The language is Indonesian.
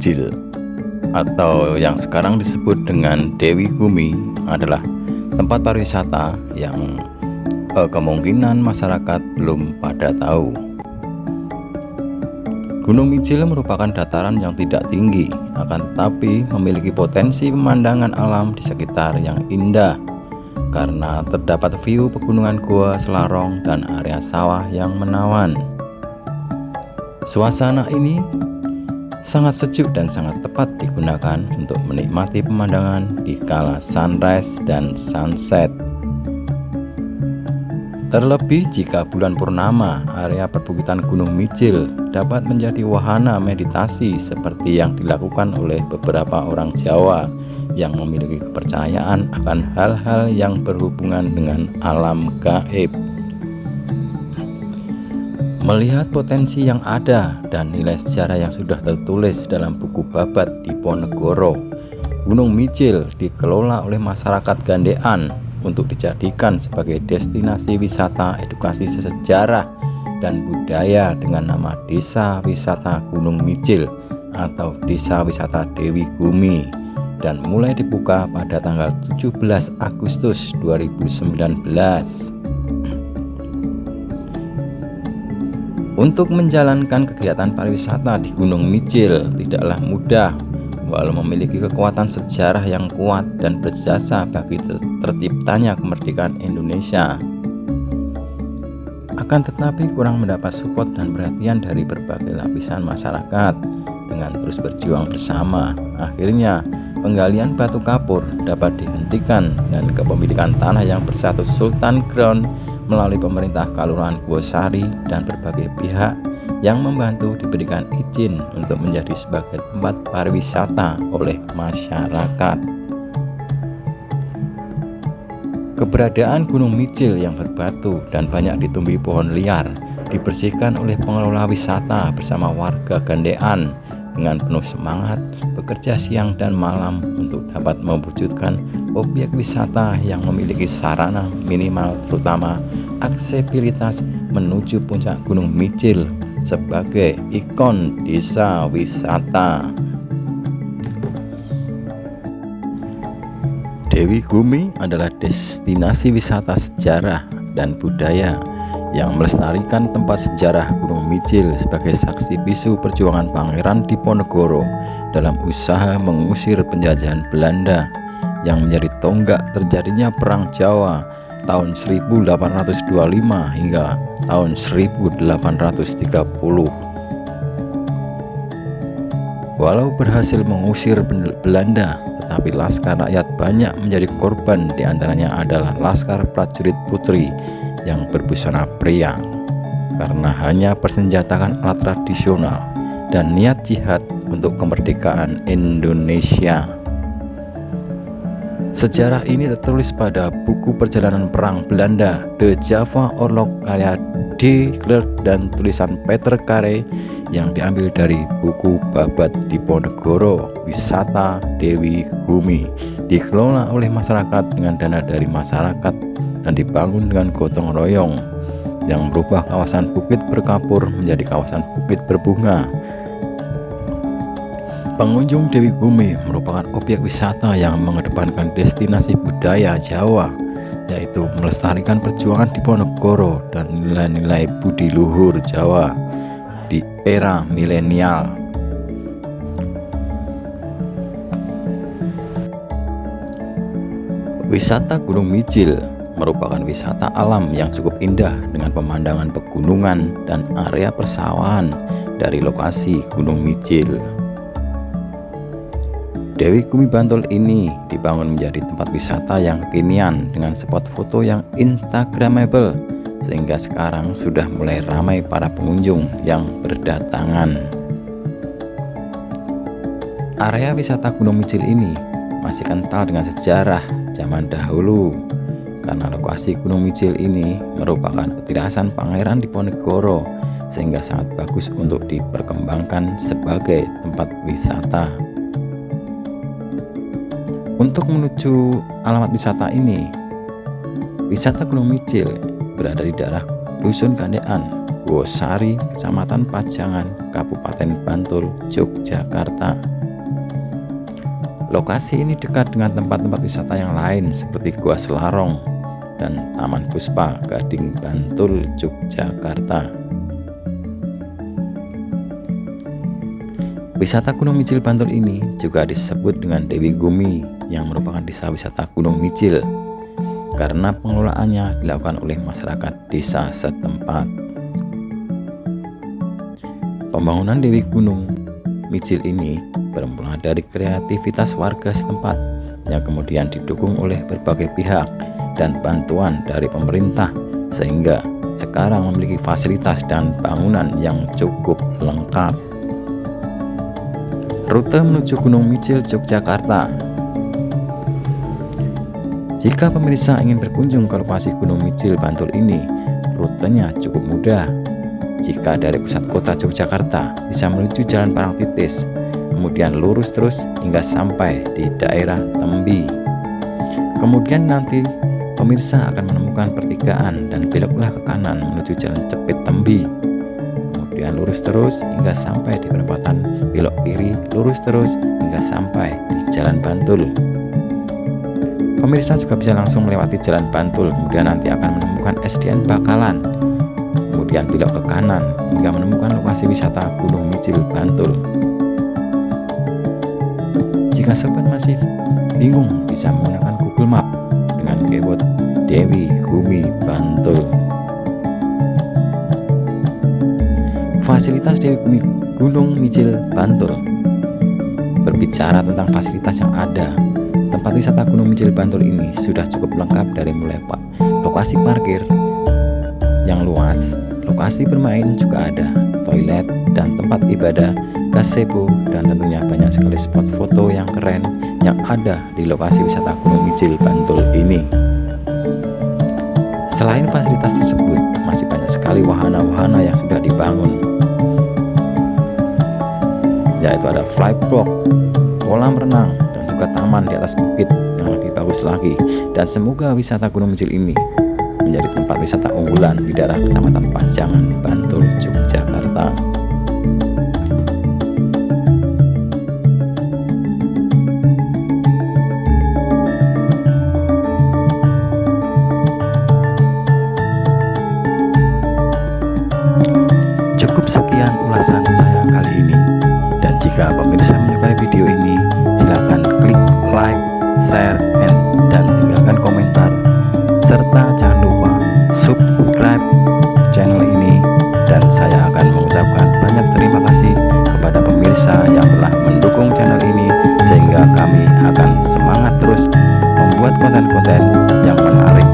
Mijil atau yang sekarang disebut dengan Dewi Gumi adalah tempat pariwisata yang kemungkinan masyarakat belum pada tahu. Gunung Mijil merupakan dataran yang tidak tinggi, akan tetapi memiliki potensi pemandangan alam di sekitar yang indah karena terdapat view pegunungan Goa Selarong dan area sawah yang menawan. Suasana ini sangat sejuk dan sangat tepat digunakan untuk menikmati pemandangan di kala sunrise dan sunset. Terlebih jika bulan purnama, area perbukitan Gunung Mijil dapat menjadi wahana meditasi seperti yang dilakukan oleh beberapa orang Jawa yang memiliki kepercayaan akan hal-hal yang berhubungan dengan alam gaib. Melihat potensi yang ada dan nilai sejarah yang sudah tertulis dalam buku babat Diponegoro, Gunung Mijil dikelola oleh masyarakat Gandean untuk dijadikan sebagai destinasi wisata edukasi sejarah dan budaya dengan nama Desa Wisata Gunung Mijil atau Desa Wisata Dewi Gumi, dan mulai dibuka pada tanggal 17 Agustus 2019. Untuk menjalankan kegiatan pariwisata di Gunung Mijil tidaklah mudah, walau memiliki kekuatan sejarah yang kuat dan berjasa bagi terciptanya kemerdekaan Indonesia. Akan tetapi kurang mendapat support dan perhatian dari berbagai lapisan masyarakat. Dengan terus berjuang bersama, akhirnya penggalian batu kapur dapat dihentikan dan kepemilikan tanah yang bersatu Sultan Ground melalui pemerintah Kalurahan Gowosari dan berbagai pihak yang membantu diberikan izin untuk menjadi sebagai tempat pariwisata oleh masyarakat. Keberadaan Gunung Mijil yang berbatu dan banyak ditumbuhi pohon liar dibersihkan oleh pengelola wisata bersama warga Gandean dengan penuh semangat bekerja siang dan malam untuk dapat mewujudkan objek wisata yang memiliki sarana minimal, terutama aksesibilitas menuju puncak Gunung Mijil sebagai ikon desa wisata. Dewi Gumi adalah destinasi wisata sejarah dan budaya yang melestarikan tempat sejarah Gunung Mijil sebagai saksi bisu perjuangan Pangeran Diponegoro dalam usaha mengusir penjajahan Belanda yang menjadi tonggak terjadinya Perang Jawa tahun 1825 hingga tahun 1830. Walau berhasil mengusir Belanda, tetapi laskar rakyat banyak menjadi korban, diantaranya adalah laskar prajurit putri yang berbusana pria, karena hanya bersenjatakan alat tradisional dan niat jihad untuk kemerdekaan Indonesia. Sejarah ini tertulis pada buku perjalanan perang Belanda De Java Oorlog karya D. Klerk dan tulisan Peter Carey yang diambil dari buku babat Diponegoro Wisata Dewi Gumi, dikelola oleh masyarakat dengan dana dari masyarakat dan dibangun dengan gotong royong yang merubah kawasan bukit berkapur menjadi kawasan bukit berbunga. Pengunjung Dewi Gumi merupakan objek wisata yang mengedepankan destinasi budaya Jawa, yaitu melestarikan perjuangan Diponegoro dan nilai-nilai budi luhur Jawa di era milenial. Wisata Gunung Mijil merupakan wisata alam yang cukup indah dengan pemandangan pegunungan dan area persawahan dari lokasi Gunung Mijil. Dewi Gumi Bantul ini dibangun menjadi tempat wisata yang kekinian dengan spot foto yang instagramable, sehingga sekarang sudah mulai ramai para pengunjung yang berdatangan. Area wisata Gunung Mijil ini masih kental dengan sejarah zaman dahulu, karena lokasi Gunung Mijil ini merupakan petilasan Pangeran Diponegoro, sehingga sangat bagus untuk diperkembangkan sebagai tempat wisata. Untuk menuju alamat wisata ini, wisata Gunung Mijil berada di daerah Dusun Gandean, Wosari, Kecamatan Pajangan, Kabupaten Bantul, Yogyakarta. Lokasi ini dekat dengan tempat-tempat wisata yang lain seperti Gua Selarong dan Taman Puspa, Gading, Bantul, Yogyakarta. Wisata Gunung Mijil Bantul ini juga disebut dengan Dewi Gumi yang merupakan desa wisata Gunung Mijil karena pengelolaannya dilakukan oleh masyarakat desa setempat. Pembangunan Dewi Gunung Mijil ini bermula dari kreativitas warga setempat yang kemudian didukung oleh berbagai pihak dan bantuan dari pemerintah sehingga sekarang memiliki fasilitas dan bangunan yang cukup lengkap. Rute menuju Gunung Mijil, Yogyakarta. Jika pemirsa ingin berkunjung ke lokasi Gunung Mijil Bantul ini, rutenya cukup mudah. Jika dari pusat kota Yogyakarta bisa menuju Jalan Parangtritis, kemudian lurus terus hingga sampai di daerah Tembi. Kemudian nanti pemirsa akan menemukan pertigaan dan beloklah ke kanan menuju Jalan Cepit Tembi. Kemudian lurus terus hingga sampai di perempatan belok kiri, lurus terus hingga sampai di Jalan Bantul. Pemirsa juga bisa langsung melewati Jalan Bantul, kemudian nanti akan menemukan SDN Bakalan. Kemudian belok ke kanan hingga menemukan lokasi wisata Gunung Mijil Bantul. Jika sobat masih bingung, bisa menggunakan Google Map dengan keyword Dewi Gumi Bantul. Fasilitas Dewi Gumi Gunung Mijil Bantul. Berbicara tentang fasilitas yang ada, tempat wisata Gunung Mijil Bantul ini sudah cukup lengkap dari mulai lokasi parkir yang luas, lokasi bermain juga ada, toilet dan tempat ibadah, gazebo, dan tentunya banyak sekali spot foto yang keren yang ada di lokasi wisata Gunung Mijil Bantul ini. Selain fasilitas tersebut, masih banyak sekali wahana-wahana yang sudah dibangun, yaitu ada flybox, kolam renang, dan juga taman di atas bukit yang lebih bagus lagi. Dan semoga wisata Gunung Mijil ini menjadi tempat wisata unggulan di daerah Kecamatan Pajangan, Bantul, Yogyakarta. Cukup sekian ulasan saya kali ini, dan jika pemirsa menyukai video ini, silakan klik like, share, dan tinggalkan komentar, serta jangan lupa subscribe channel ini. Dan saya akan mengucapkan banyak terima kasih kepada pemirsa yang telah mendukung channel ini, sehingga kami akan semangat terus membuat konten-konten yang menarik